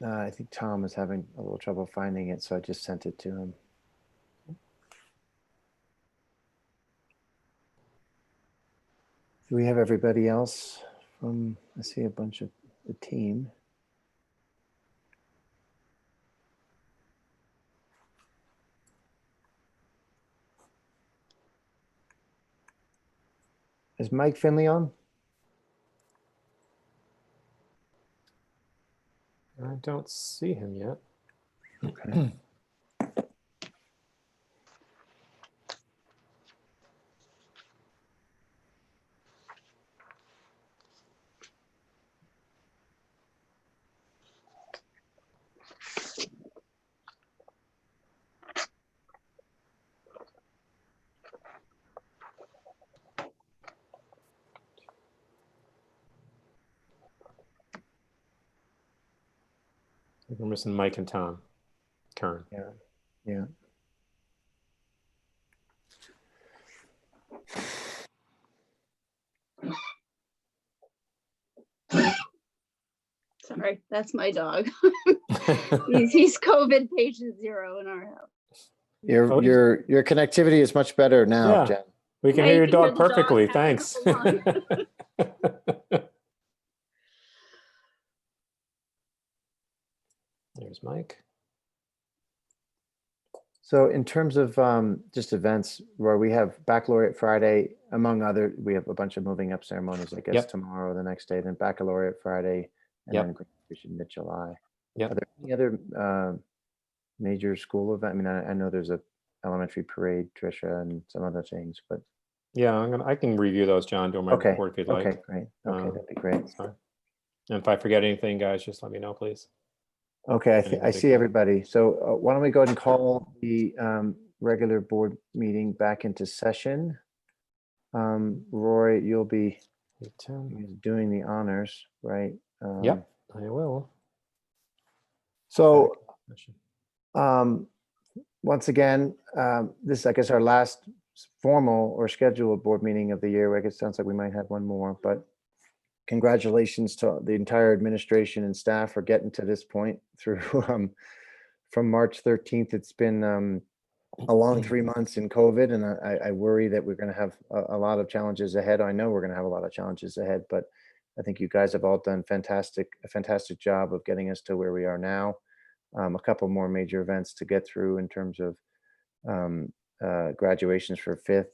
I think Tom is having a little trouble finding it, so I just sent it to him. Do we have everybody else from, I see a bunch of the team. Is Mike Finley on? I don't see him yet. Okay. We're missing Mike and Tom. Karen. Yeah. Yeah. Sorry, that's my dog. he's COVID patient 0 in our house. Your connectivity is much better now, Yeah. Jen. We can Yeah, hear you your can hear dog the dog perfectly. howling Thanks. along. There's Mike. So in terms of just events, where we have Baccalaureate Friday, among other, we have a bunch of moving up ceremonies, I guess, Yep. tomorrow, the next day, then Baccalaureate Friday, and Yep. then graduation mid-July. Yep. Are there any other major school event? I mean, I know there's a elementary parade, Tricia, and some other things, but Yeah, I can review those, John, during my okay. report if you'd like. Okay, great. Okay, that'd be great. Sorry. And if I forget anything, guys, just let me know, please. Okay, I see everybody. So why don't we go ahead and call the regular board meeting back into session. Roy, you'll be doing the honors, right? Yep, I will. So once again, this is, I guess, our last formal or scheduled board meeting of the year. I guess it sounds like we might have one more, but congratulations to the entire administration and staff for getting to this point through from March 13th. It's been a long 3 months in COVID, and I worry that we're going to have a lot of challenges ahead. I know we're going to have a lot of challenges ahead, but I think you guys have all done a fantastic job of getting us to where we are now. A couple more major events to get through in terms of graduations for 5th,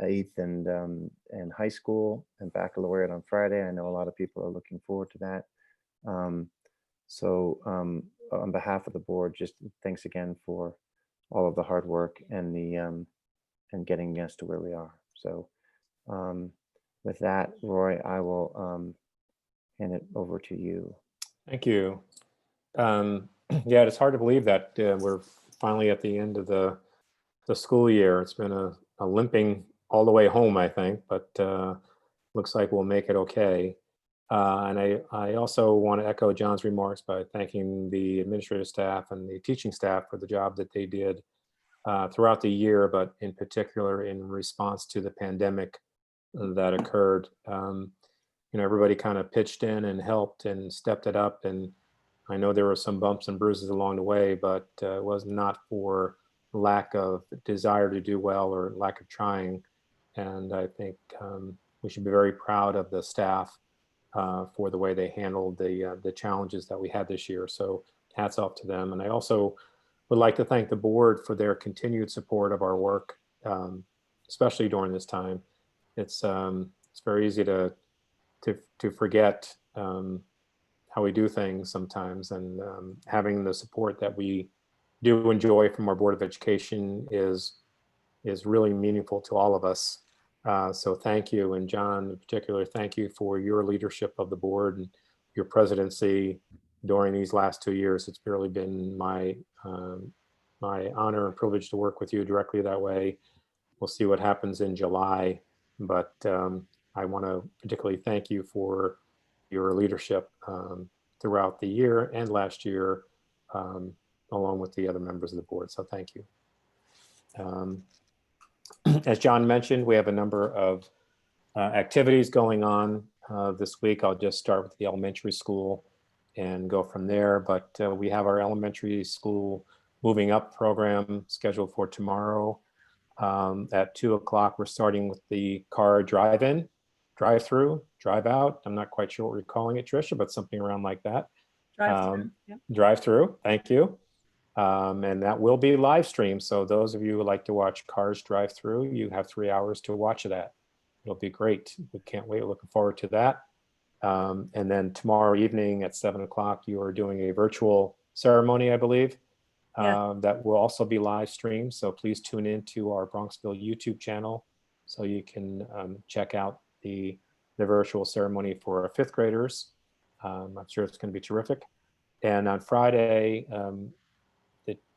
8th, and high school, and baccalaureate on Friday. I know a lot of people are looking forward to that. So on behalf of the board, just thanks again for all of the hard work and the and getting us to where we are. So with that, Roy, I will hand it over to you. Thank you. Yeah, it's hard to believe that we're finally at the end of the school year. It's been a limping all the way home, I think, but looks like we'll make it okay. And I also want to echo John's remarks by thanking the administrative staff and the teaching staff for the job that they did throughout the year, but in particular in response to the pandemic that occurred. Everybody kind of pitched in and helped and stepped it up. And I know there were some bumps and bruises along the way, but it was not for lack of desire to do well or lack of trying. And I think we should be very proud of the staff for the way they handled the challenges that we had this year. So hats off to them. And I also would like to thank the board for their continued support of our work, especially during this time. It's very easy to forget how we do things sometimes, and having the support that we do enjoy from our Board of Education is really meaningful to all of us. So thank you, and John in particular, thank you for your leadership of the board and your presidency during these last 2 years. It's really been my honor and privilege to work with you directly that way. We'll see what happens in July, but I want to particularly thank you for your leadership throughout the year and last year, along with the other members of the board. So thank you. As John mentioned, we have a number of activities going on this week. I'll just start with the elementary school and go from there. But we have our elementary school moving up program scheduled for tomorrow. At 2 o'clock, we're starting with the car drive-in, drive-through, drive-out. I'm not quite sure what we're calling it, Tricia, but something around like that. Drive-through. Yep. Drive-through, thank you. And that will be live streamed. So those of you who like to watch cars drive through, you have 3 hours to watch that. It'll be great. We can't wait. Looking forward to that. And then tomorrow evening at 7 o'clock, you are doing a virtual ceremony, I believe. Yeah. That will also be live streamed. So please tune in to our Bronxville YouTube channel so you can check out the virtual ceremony for our fifth graders. I'm sure it's going to be terrific. And on Friday,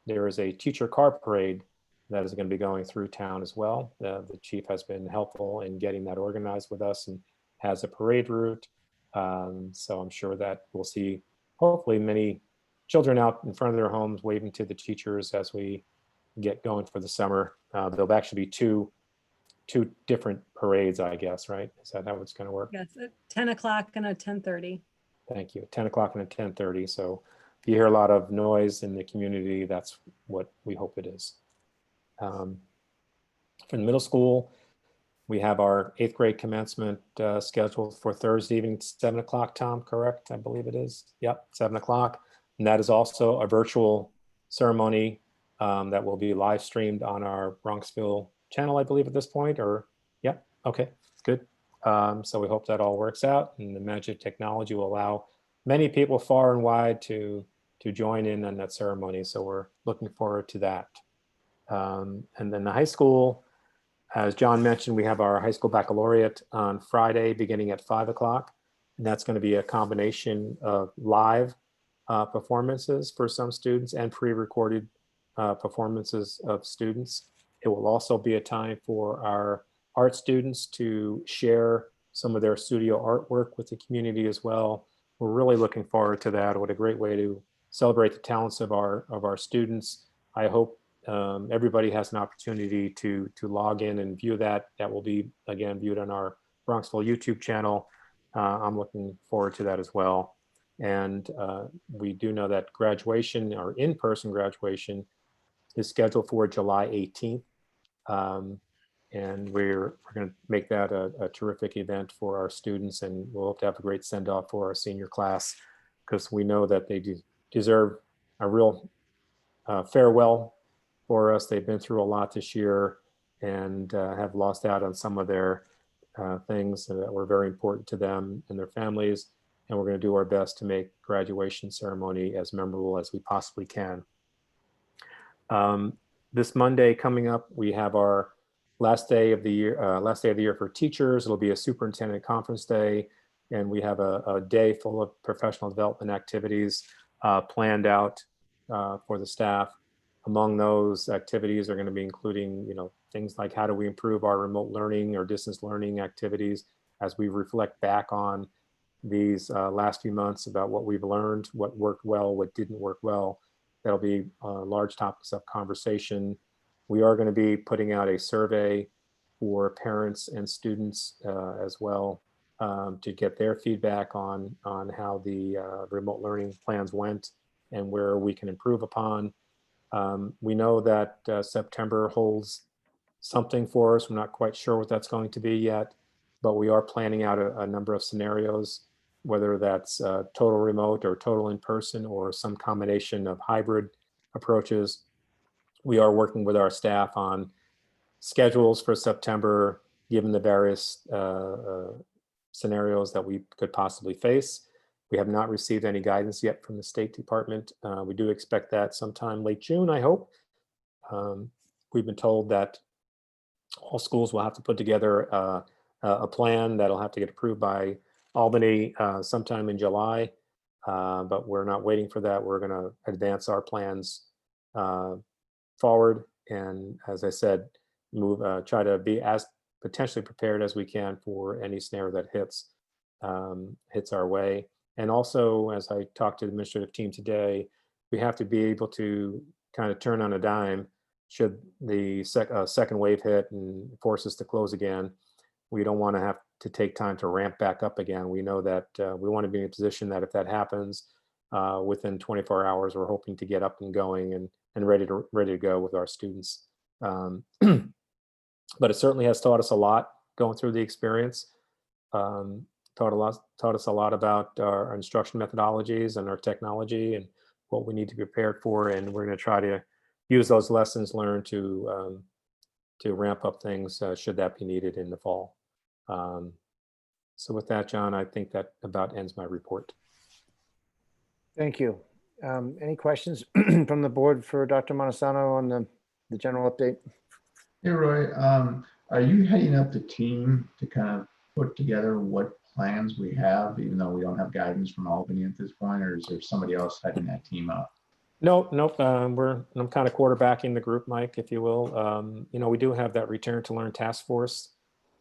there is a teacher car parade that is going to be going through town as well. The chief has been helpful in getting that organized with us and has a parade route. So I'm sure that we'll see hopefully many children out in front of their homes waving to the teachers as we get going for the summer. There'll actually be two different parades, I guess, right? Is that how it's going to work? Yes, at 10 o'clock and at 10:30. Thank you. 10 o'clock and at 10:30. So if you hear a lot of noise in the community, that's what we hope it is. For the middle school, we have our 8th grade commencement scheduled for Thursday evening, 7 o'clock, Tom, correct? I believe it is. Yep, 7 o'clock. And that is also a virtual ceremony that will be live streamed on our Bronxville channel, I believe at this point, or, yep, okay, good. So we hope that all works out and the magic of technology will allow many people far and wide to join in on that ceremony. So we're looking forward to that. And then the high school, as John mentioned, we have our high school baccalaureate on Friday beginning at 5 o'clock. And that's going to be a combination of live performances for some students and pre-recorded performances of students. It will also be a time for our art students to share some of their studio artwork with the community as well. We're really looking forward to that. What a great way to celebrate the talents of our students. I hope everybody has an opportunity to log in and view that. That will be, again, viewed on our Bronxville YouTube channel. I'm looking forward to that as well. And we do know that graduation, or in-person graduation, is scheduled for July 18th. And we're going to make that a terrific event for our students, and we'll hope to have a great send-off for our senior class, because we know that they deserve a real farewell for us. They've been through a lot this year and have lost out on some of their things that were very important to them and their families. And we're going to do our best to make graduation ceremony as memorable as we possibly can. This Monday coming up, we have our last day of the year for teachers. It'll be a superintendent conference day, and we have a day full of professional development activities planned out for the staff. Among those activities are going to be including, things like how do we improve our remote learning or distance learning activities as we reflect back on these last few months about what we've learned, what worked well, what didn't work well. That'll be large topics of conversation. We are going to be putting out a survey for parents and students as well to get their feedback on how the remote learning plans went and where we can improve upon. We know that September holds something for us. We're not quite sure what that's going to be yet, but we are planning out a number of scenarios, whether that's total remote or total in-person or some combination of hybrid approaches. We are working with our staff on schedules for September, given the various scenarios that we could possibly face. We have not received any guidance yet from the State Department. We do expect that sometime late June, I hope. We've been told that all schools will have to put together a plan that'll have to get approved by Albany sometime in July, but we're not waiting for that. We're going to advance our plans forward, and as I said, try to be as potentially prepared as we can for any scenario that hits our way. And also, as I talked to the administrative team today, we have to be able to kind of turn on a dime should the second wave hit and force us to close again. We don't want to have to take time to ramp back up again. We know that we want to be in a position that if that happens, within 24 hours, we're hoping to get up and going and ready to go with our students. But it certainly has taught us a lot going through the experience. Taught us a lot about our instruction methodologies and our technology and what we need to be prepared for. And we're going to try to use those lessons learned to ramp up things should that be needed in the fall. So with that, John, I think that about ends my report. Thank you. Any questions from the board for Dr. Montesano on the general update? Hey, Roy, are you heading up the team to kind of put together what plans we have, even though we don't have guidance from Albany at this point, or is there somebody else heading that team up? Nope. I'm kind of quarterbacking the group, Mike, if you will. We do have that Return to Learn task force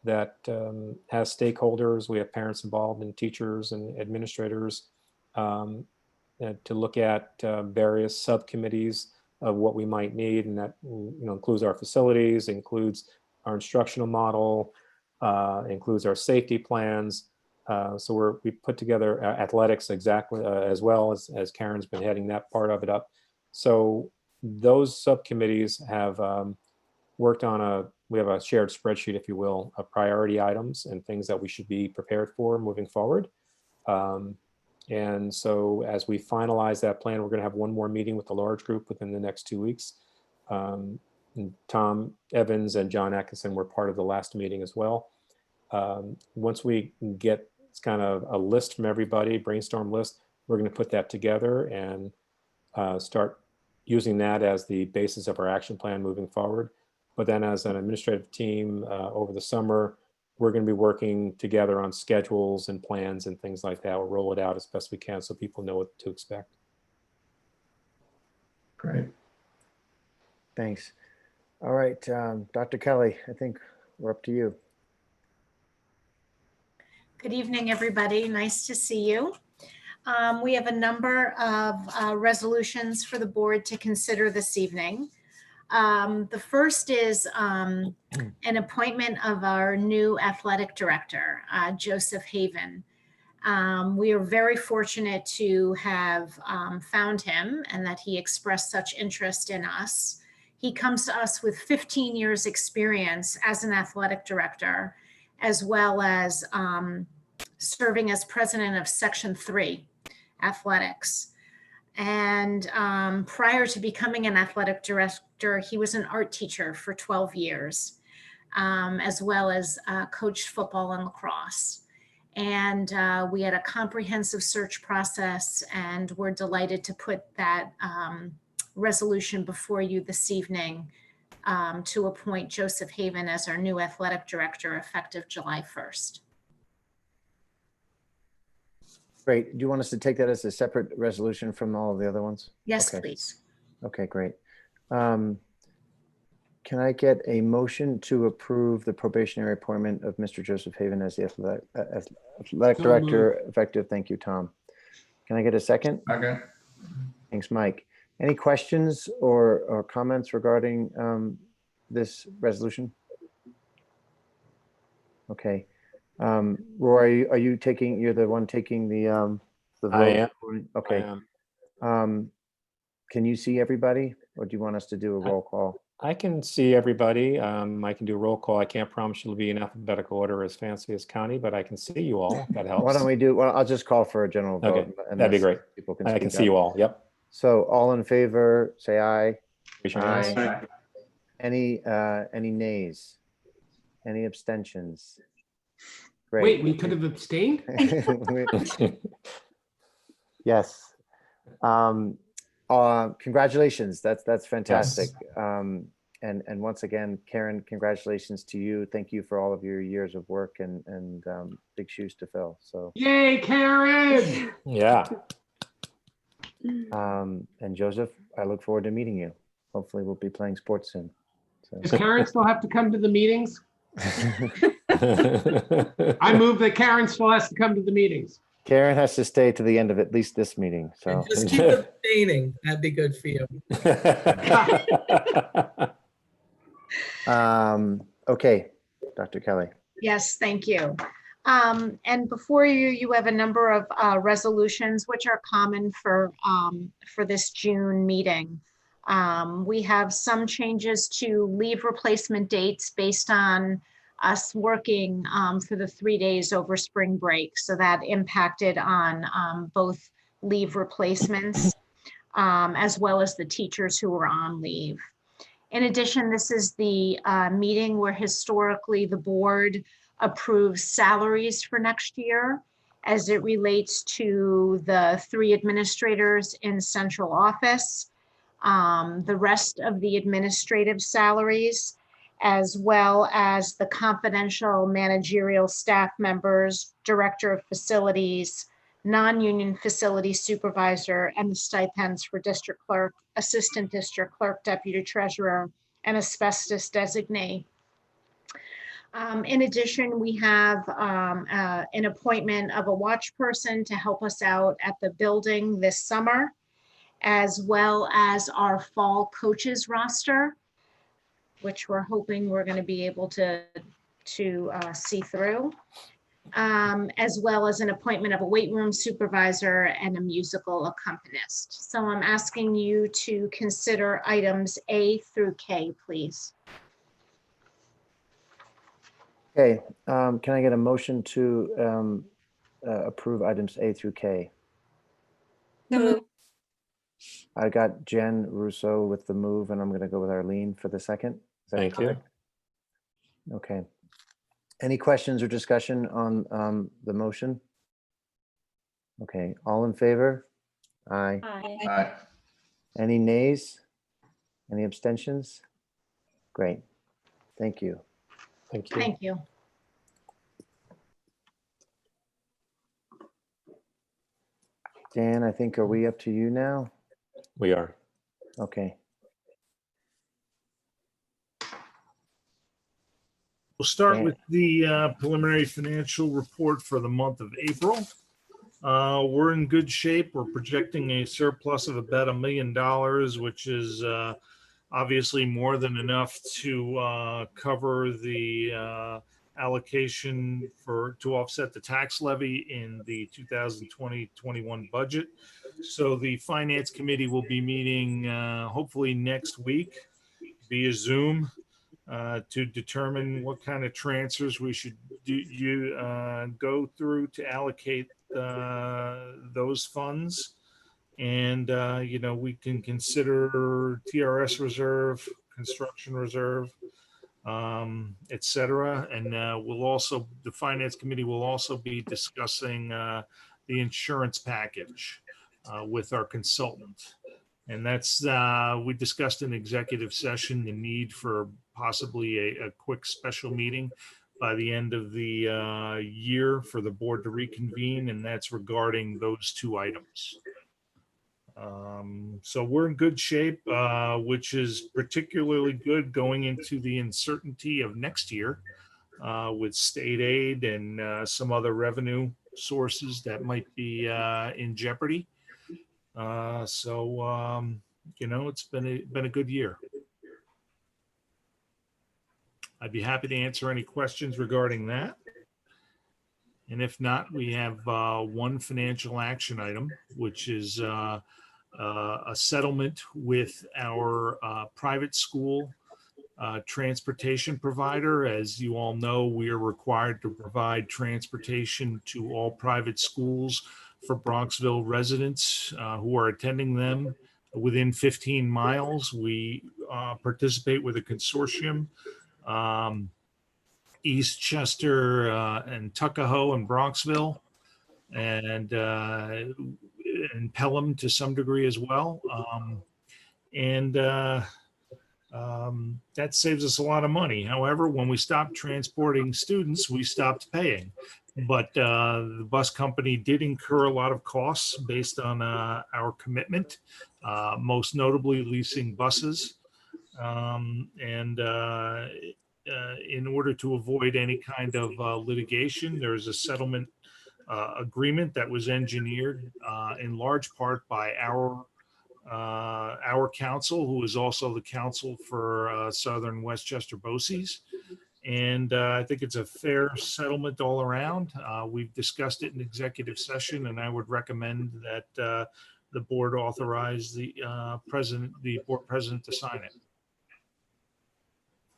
that has stakeholders. We have parents involved and teachers and administrators to look at various subcommittees of what we might need, and that includes our facilities, includes our instructional model, includes our safety plans. So we put together athletics exactly as well as Karen's been heading that part of it up. So those subcommittees have worked on we have a shared spreadsheet, if you will, of priority items and things that we should be prepared for moving forward. And so as we finalize that plan, we're going to have one more meeting with the large group within the next 2 weeks. And Tom Evans and John Atkinson were part of the last meeting as well. Once we get kind of a list from everybody, brainstorm list, we're going to put that together and start using that as the basis of our action plan moving forward. But then as an administrative team over the summer, we're going to be working together on schedules and plans and things like that. We'll roll it out as best we can so people know what to expect. Great. Thanks. All right, Dr. Kelly, I think we're up to you. Good evening, everybody. Nice to see you. We have a number of resolutions for the board to consider this evening. The first is an appointment of our new athletic director, Joseph Haven. We are very fortunate to have found him and that he expressed such interest in us. He comes to us with 15 years experience as an athletic director, as well as serving as president of Section 3 Athletics. And prior to becoming an athletic director, he was an art teacher for 12 years, as well as coached football and lacrosse. And we had a comprehensive search process, and we're delighted to put that resolution before you this evening to appoint Joseph Haven as our new athletic director effective July 1st. Great. Do you want us to take that as a separate resolution from all of the other ones? Yes, Okay. please. Okay, great. Can I get a motion to approve the probationary appointment of Mr. Joseph Haven as the athletic director effective? Thank you, Tom. Can I get a second? Okay. Thanks, Mike. Any questions or comments regarding this resolution? Okay. Roy, are you taking? You're the one taking the vote. I am. Okay. Can you see everybody, or do you want us to do a roll call? I can see everybody. I can do a roll call. I can't promise you'll be in alphabetical order as fancy as Connie, but I can see you all. If that helps. Why don't we do? Well, I'll just call for a general vote. Okay, that'd be great. People can I can speak see up. you all. Yep. So all in favor, say aye. Raise your hands. Aye. Any nays? Any abstentions? Great. Wait, we could have abstained? Yes. Congratulations. That's fantastic. Yes. And once again, Karen, congratulations to you. Thank you for all of your years of work and big shoes to fill. So, Yay, Karen! Yeah. and Joseph, I look forward to meeting you. Hopefully we'll be playing sports soon. Does So. Karen still have to come to the meetings? I move that Karen still has to come to the meetings. Karen has to stay to the end of at least this meeting. So, And just keep abstaining. That'd be good for you. okay, Dr. Kelly. Yes, thank you. And before you, you have a number of resolutions which are common for this June meeting. We have some changes to leave replacement dates based on us working for the 3 days over spring break. So that impacted on both leave replacements as well as the teachers who were on leave. In addition, this is the meeting where historically the board approves salaries for next year as it relates to the 3 administrators in central office, the rest of the administrative salaries, as well as the confidential managerial staff members, director of facilities, non-union facility supervisor, and the stipends for district clerk, assistant district clerk, deputy treasurer, and asbestos designee. In addition, we have an appointment of a watch person to help us out at the building this summer, as well as our fall coaches roster, which we're hoping we're going to be able to see through, as well as an appointment of a weight room supervisor and a musical accompanist. So I'm asking you to consider items A through K, please. Okay, can I get a motion to approve items A through K? I got Jen Russo with the move, and I'm going to go with Arlene for the second. Is that Thank you. correct? Okay. Any questions or discussion on the motion? Okay, all in favor? Aye. All right. Any nays? Any abstentions? Great. Thank you. Thank you. Thank you. Dan, I think, are we up to you now? We are. Okay. We'll start Dan. with the preliminary financial report for the month of April. We're in good shape. We're projecting a surplus of about $1 million, which is obviously more than enough to cover the allocation to offset the tax levy in the 2020-21 budget. So the Finance Committee will be meeting hopefully next week via Zoom to determine what kind of transfers we should go through to allocate those funds. And, we can consider TRS reserve, construction reserve, et cetera. And the Finance Committee will also be discussing the insurance package with our consultant. And that's, we discussed in executive session, the need for possibly a quick special meeting by the end of the year for the board to reconvene, and that's regarding those 2 items. So we're in good shape, which is particularly good going into the uncertainty of next year with state aid and some other revenue sources that might be in jeopardy. It's been a good year. I'd be happy to answer any questions regarding that. And if not, we have one financial action item, which is a settlement with our private school transportation provider. As you all know, we are required to provide transportation to all private schools for Bronxville residents who are attending them within 15 miles. We participate with a consortium, Eastchester and Tuckahoe and Bronxville, and Pelham to some degree as well. That saves us a lot of money. However, when we stopped transporting students, we stopped paying. But the bus company did incur a lot of costs based on our commitment, most notably leasing buses. In order to avoid any kind of litigation, there's a settlement agreement that was engineered in large part by our counsel, who is also the counsel for Southern Westchester BOCES. And I think it's a fair settlement all around. We've discussed it in executive session, and I would recommend that the board authorize the board president to sign it.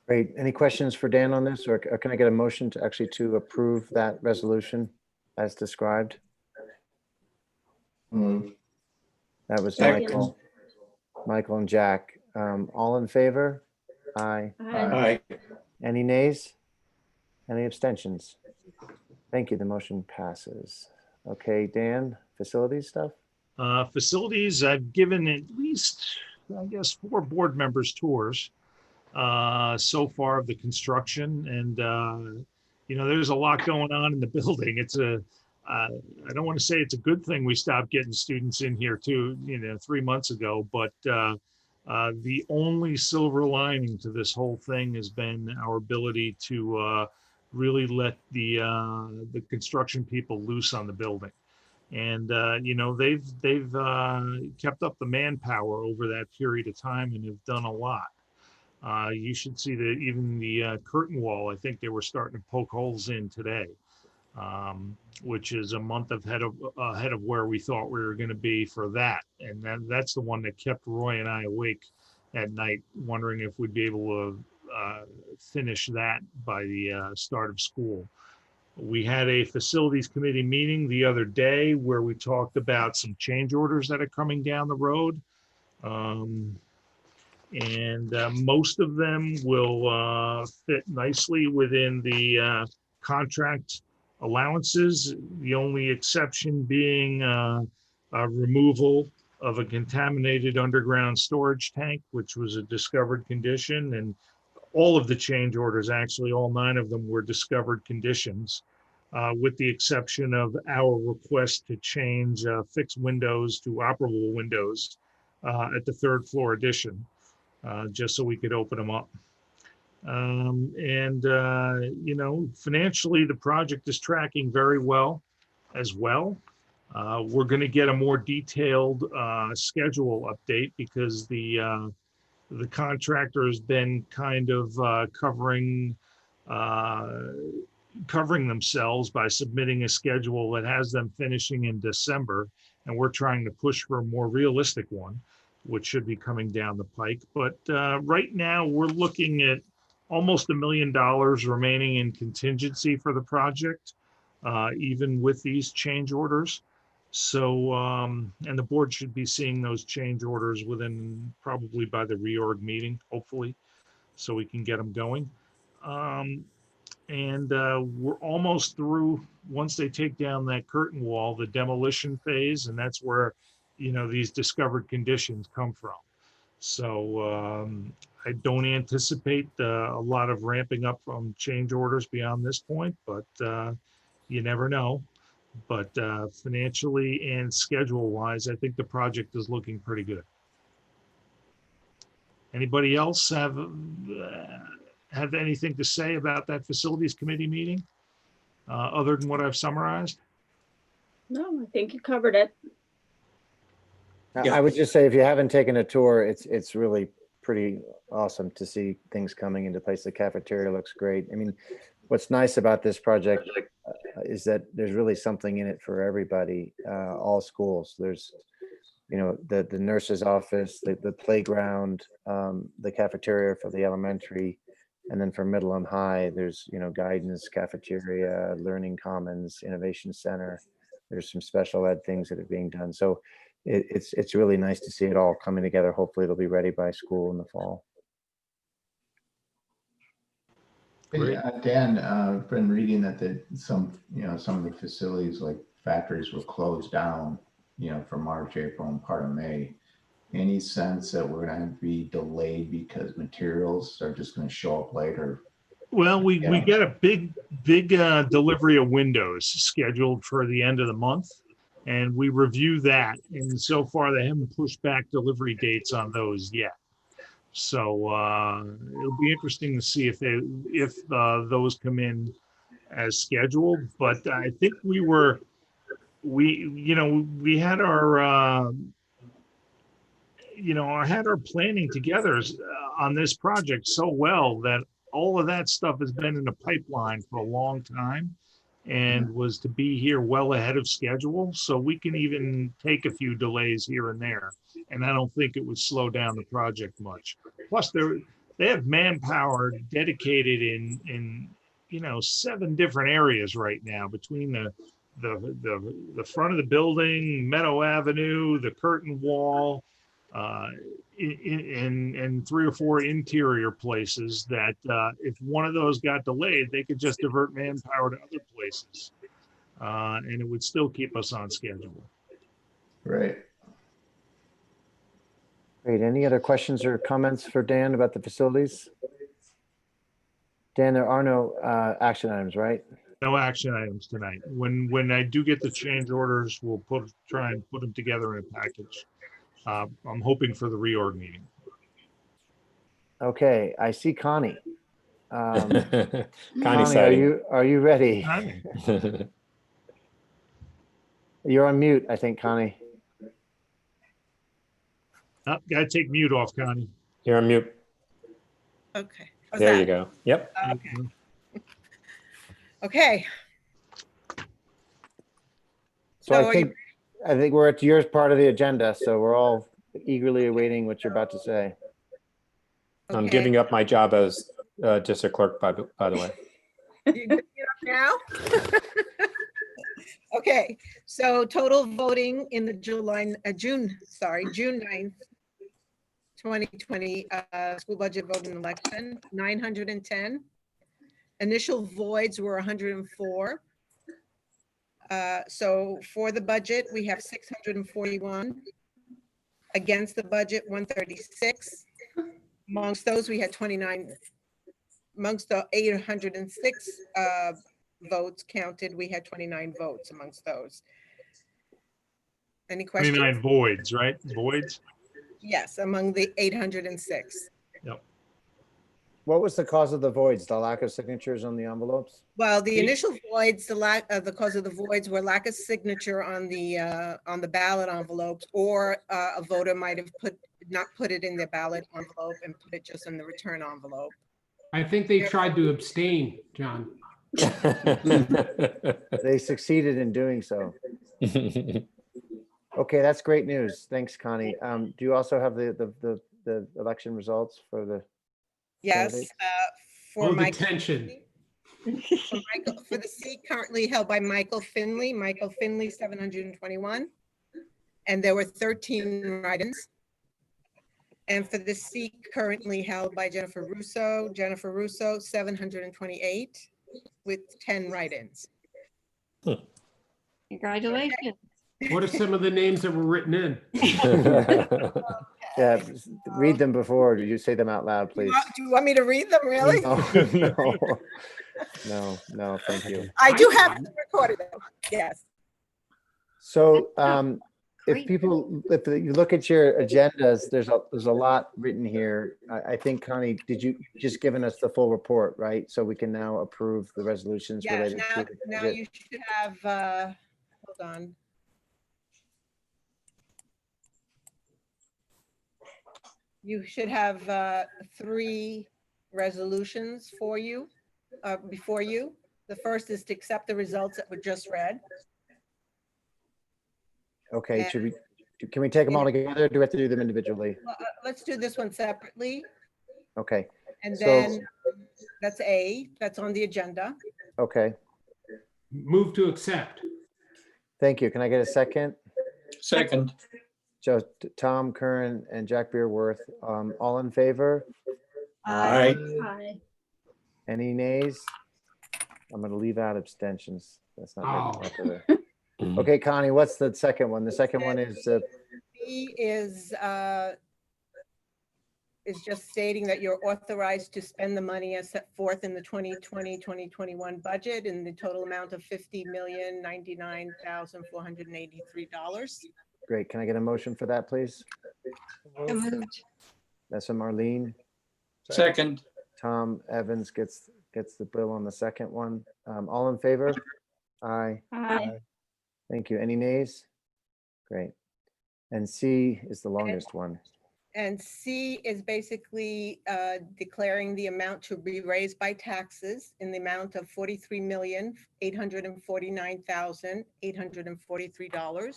Great. Any questions for Dan on this, or can I get a motion to actually to approve that resolution as described? Move. That was Second. Michael and Jack. All in favor? Aye. Aye. Any nays? Any abstentions? Thank you. The motion passes. Okay, Dan, facilities stuff? Facilities, I've given at least, I guess, 4 board members tours so far of the construction. And, there's a lot going on in the building. I don't want to say it's a good thing we stopped getting students in here too, 3 months ago, but the only silver lining to this whole thing has been our ability to really let the construction people loose on the building. And they've kept up the manpower over that period of time and have done a lot. You should see that even the curtain wall, I think they were starting to poke holes in today, which is a month ahead of where we thought we were going to be for that. And that's the one that kept Roy and I awake at night, wondering if we'd be able to finish that by the start of school. We had a facilities committee meeting the other day where we talked about some change orders that are coming down the road. Most of them will fit nicely within the contract allowances. The only exception being a removal of a contaminated underground storage tank, which was a discovered condition. And all of the change orders, actually, all 9 of them were discovered conditions, with the exception of our request to change fixed windows to operable windows at the 3rd floor addition, just so we could open them up. Financially, the project is tracking very well as well. We're going to get a more detailed schedule update because the contractor has been kind of covering themselves by submitting a schedule that has them finishing in December, and we're trying to push for a more realistic one, which should be coming down the pike. But right now, we're looking at almost $1 million remaining in contingency for the project, even with these change orders. So, and the board should be seeing those change orders within probably by the reorg meeting, hopefully, so we can get them going. We're almost through, once they take down that curtain wall, the demolition phase, and that's where, these discovered conditions come from. So I don't anticipate a lot of ramping up from change orders beyond this point, but you never know. But financially and schedule-wise, I think the project is looking pretty good. Anybody else have anything to say about that facilities committee meeting, other than what I've summarized? No, I think you covered it. I would just say, if you haven't taken a tour, it's really pretty awesome to see things coming into place. The cafeteria looks great. I mean, what's nice about this project is that there's really something in it for everybody, all schools. There's, the nurse's office, the playground, the cafeteria for the elementary, and then for middle and high, there's, guidance, cafeteria, learning commons, innovation center. There's some special ed things that are being done. So it's really nice to see it all coming together. Hopefully it'll be ready by school in the fall. Hey, Dan, I've been reading that some of the facilities like factories were closed down, for March, April, and part of May. Any sense that we're going to be delayed because materials are just going to show up later? Well, we get a big delivery of windows scheduled for the end of the month, and we review that. And so far, they haven't pushed back delivery dates on those yet. So it'll be interesting to see if those come in as scheduled. But I think we had our had our planning together on this project so well that all of that stuff has been in the pipeline for a long time and was to be here well ahead of schedule. So we can even take a few delays here and there. And I don't think it would slow down the project much. Plus, they have manpower dedicated in 7 different areas right now between the front of the building, Meadow Avenue, the curtain wall, in 3 or 4 interior places that if one of those got delayed, they could just divert manpower to other places. And it would still keep us on schedule. Right. Great. Any other questions or comments for Dan about the facilities? Dan, there are no action items, right? No action items tonight. When I do get the change orders, we'll try and put them together in a package. I'm hoping for the reorg meeting. Okay, I see Connie. Connie Connie, sighting. are you ready? Connie. You're on mute, I think, Connie. Oh, gotta take mute off, Connie. You're on mute. Okay. How's There that? you go. Yep. Okay. Okay. So So I think we're at your part of the agenda, so we're all eagerly awaiting what you're about to say. I'm Okay. giving up my job as district clerk, by the way. You good now? Okay, so total voting in the June 9th, 2020 school budget vote and election, 910. Initial voids were 104. So for the budget, we have 641. Against the budget, 136. Amongst those, we had 29. Amongst the 806 votes counted, we had 29 votes amongst those. Any questions? 29 voids, right? Voids? Yes, among the 806. Yep. What was the cause of the voids? The lack of signatures on the envelopes? Well, the initial voids, the cause of the voids were lack of signature on the ballot envelopes, or a voter might have not put it in their ballot envelope and put it just in the return envelope. I think they tried to abstain, John. They succeeded in doing so. Okay, that's great news. Thanks, Connie. Do you also have the election results for the? Yes. candidates? For Oh, the Michael, tension. for the seat currently held by Michael Finley, 721. And there were 13 write-ins. And for the seat currently held by Jennifer Russo, 728 with 10 write-ins. Congratulations. What are some of the names that were written in? Yeah, read them before. You say them out loud, please. Do you want me to read them, really? No, thank you. I do have it recorded, though. Yes. So if you look at your agendas, there's a lot written here. I think, Connie, did you just given us the full report, right? So we can now approve the resolutions Yes, related to the now budget. you should have, hold on. You should have 3 resolutions for you, before you. The first is to accept the results that were just read. Okay, can we take them all together? Or do we have to do them individually? Well, let's do this one separately. Okay, And So- then that's A, that's on the agenda. okay. Move to accept. Thank you. Can I get a second? Second. Tom Curran and Jack Beerworth, all in favor? Aye. Hi. Any nays? I'm going to leave out abstentions. That's not Oh. very popular. Okay, Connie, what's the second one? The second one is, B is just stating that you're authorized to spend the money as set forth in the 2020-2021 budget in the total amount of $50,099,483. great. Can I get a motion for that, please? So moved. That's from Marlene. Second. Tom Evans gets the bill on the second one. All in favor? Aye. Hi. Thank you. Any nays? Great. And C is the longest one. And C is basically declaring the amount to be raised by taxes in the amount of $43,849,843.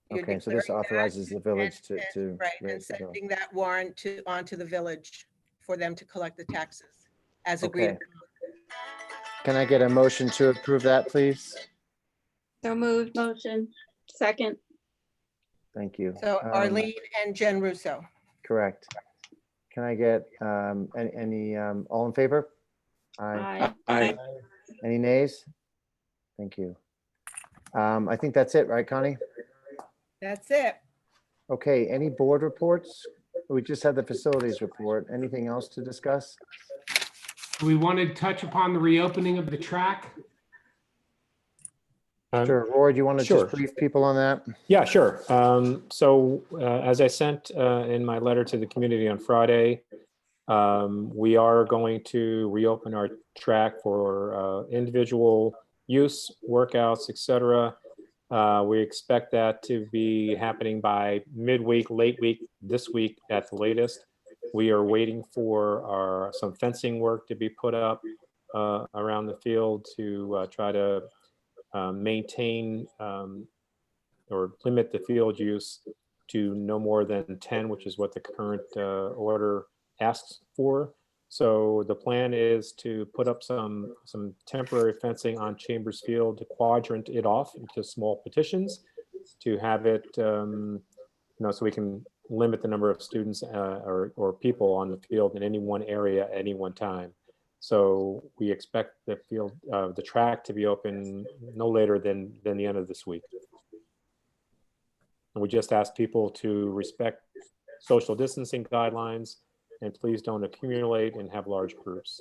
You're Okay, so this declaring that authorizes the village and- to Right, and raise the bill. sending that warrant onto the village for them to collect the taxes as agreed. Okay. Can I get a motion to approve that, please? So moved. Motion. Second. Thank you. So Arlene and Jen Russo. Correct. Can I get any all in favor? Aye. Aye. Aye. Any nays? Thank you. I think that's it, right, Connie? That's it. Okay, any board reports? We just had the facilities report. Anything else to discuss? We want to touch upon the reopening of the track. Sure. Roy, do you want to Sure. just brief people on that? Yeah, sure. So as I sent in my letter to the community on Friday, we are going to reopen our track for individual use, workouts, etc. We expect that to be happening by midweek, late week, this week at the latest. We are waiting for some fencing work to be put up around the field to try to maintain or limit the field use to no more than 10, which is what the current order asks for. So the plan is to put up some temporary fencing on Chambers Field to quadrant it off into small petitions to have it, so we can limit the number of students or people on the field in any one area at any one time. So we expect the field, the track to be open no later than the end of this week. And we just ask people to respect social distancing guidelines and please don't accumulate and have large groups.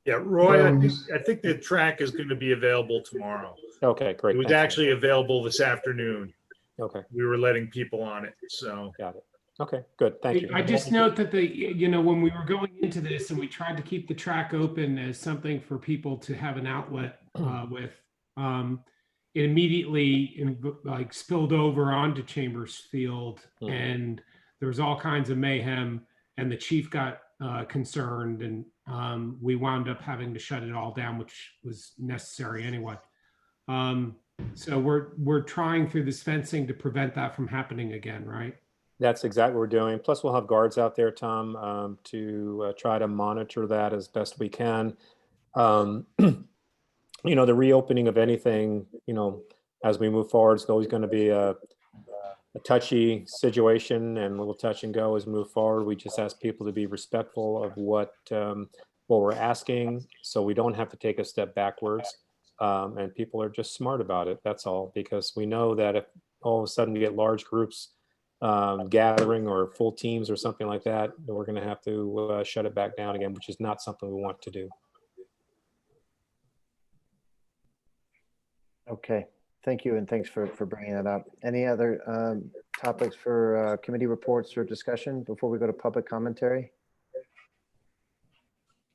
Yeah, Roy, I think the track is going to be available tomorrow. Okay, great. It was thank you. actually available this afternoon. Okay, We were letting people on it, so. got it. Okay, good. Thank you. I just note that when we were going into this and we tried to keep the track open as something for people to have an outlet with, it immediately spilled over onto Chambers Field, and there was all kinds of mayhem, and the chief got concerned, and we wound up having to shut it all down, which was necessary anyway. So we're trying through this fencing to prevent that from happening again, right? That's exactly what we're doing. Plus, we'll have guards out there, Tom, to try to monitor that as best we can. The reopening of anything, as we move forward, it's always going to be a touchy situation, and we'll touch and go as we move forward. We just ask people to be respectful of what we're asking, so we don't have to take a step backwards. And people are just smart about it. That's all, because we know that if all of a sudden we get large groups gathering or full teams or something like that, we're going to have to shut it back down again, which is not something we want to do. Okay, thank you, and thanks for bringing that up. Any other topics for committee reports or discussion before we go to public commentary?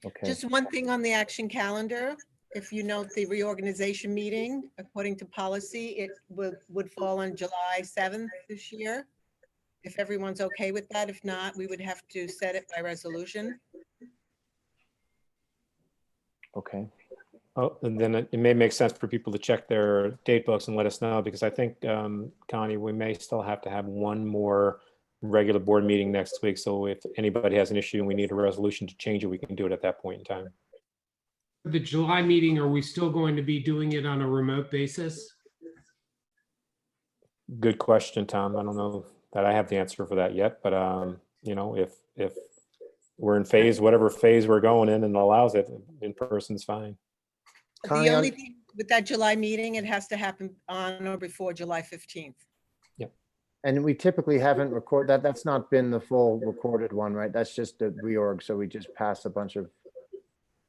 Okay. Just one thing on the action calendar. If you note the reorganization meeting, according to policy, it would fall on July 7th this year. If everyone's okay with that. If not, we would have to set it by resolution. Okay. Oh, and then it may make sense for people to check their date books and let us know, because I think, Connie, we may still have to have one more regular board meeting next week. So if anybody has an issue and we need a resolution to change it, we can do it at that point in time. The July meeting, are we still going to be doing it on a remote basis? Good question, Tom. I don't know that I have the answer for that yet, but if we're in phase, whatever phase we're going in and allows it, in person's fine. Connie, The only thing with that July meeting, it has to happen on or before July 15th. And we typically haven't recorded that's not been the full recorded one, right? That's just a reorg. So we just pass a bunch of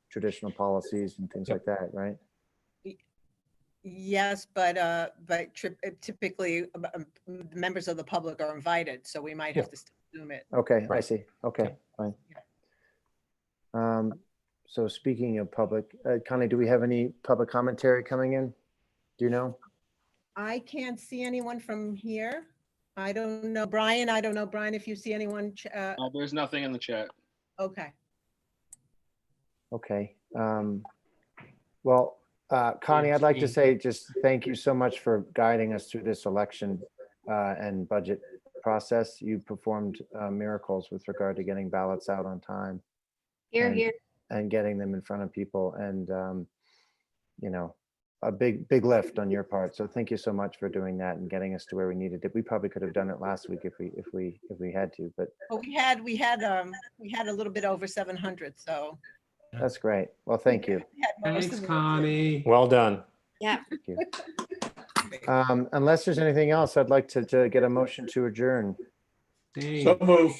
traditional policies and things like that, right? Yes, but typically members of the public are invited, so we might have to Zoom it. Okay, I Right. see. Okay, fine. So speaking of public, Connie, do we have any public commentary coming in? Do you know? I can't see anyone from here. I don't know, Brian, I don't know, Brian, if you see anyone, There's nothing in the chat. okay. Okay. Well, Connie, I'd like to say just thank you so much for guiding us through this election and budget process. You performed miracles with regard to getting ballots out on time. Here, and- here. And getting them in front of people, and you know, a big lift on your part. So thank you so much for doing that and getting us to where we needed it. We probably could have done it last week if we had to, but Well, we had a little bit over 700, so. that's great. Well, thank you. we had most Thanks, of it. Connie. Well done. Yeah. Thank you. Unless there's anything else, I'd like to get a motion to adjourn. So move.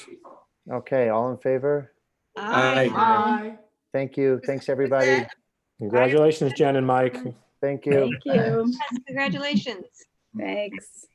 Okay, all in favor? Aye. Bye. Thank you. Thanks, everybody. Congratulations, Jen and Mike. Thank you. Thank you. Congratulations. Thanks.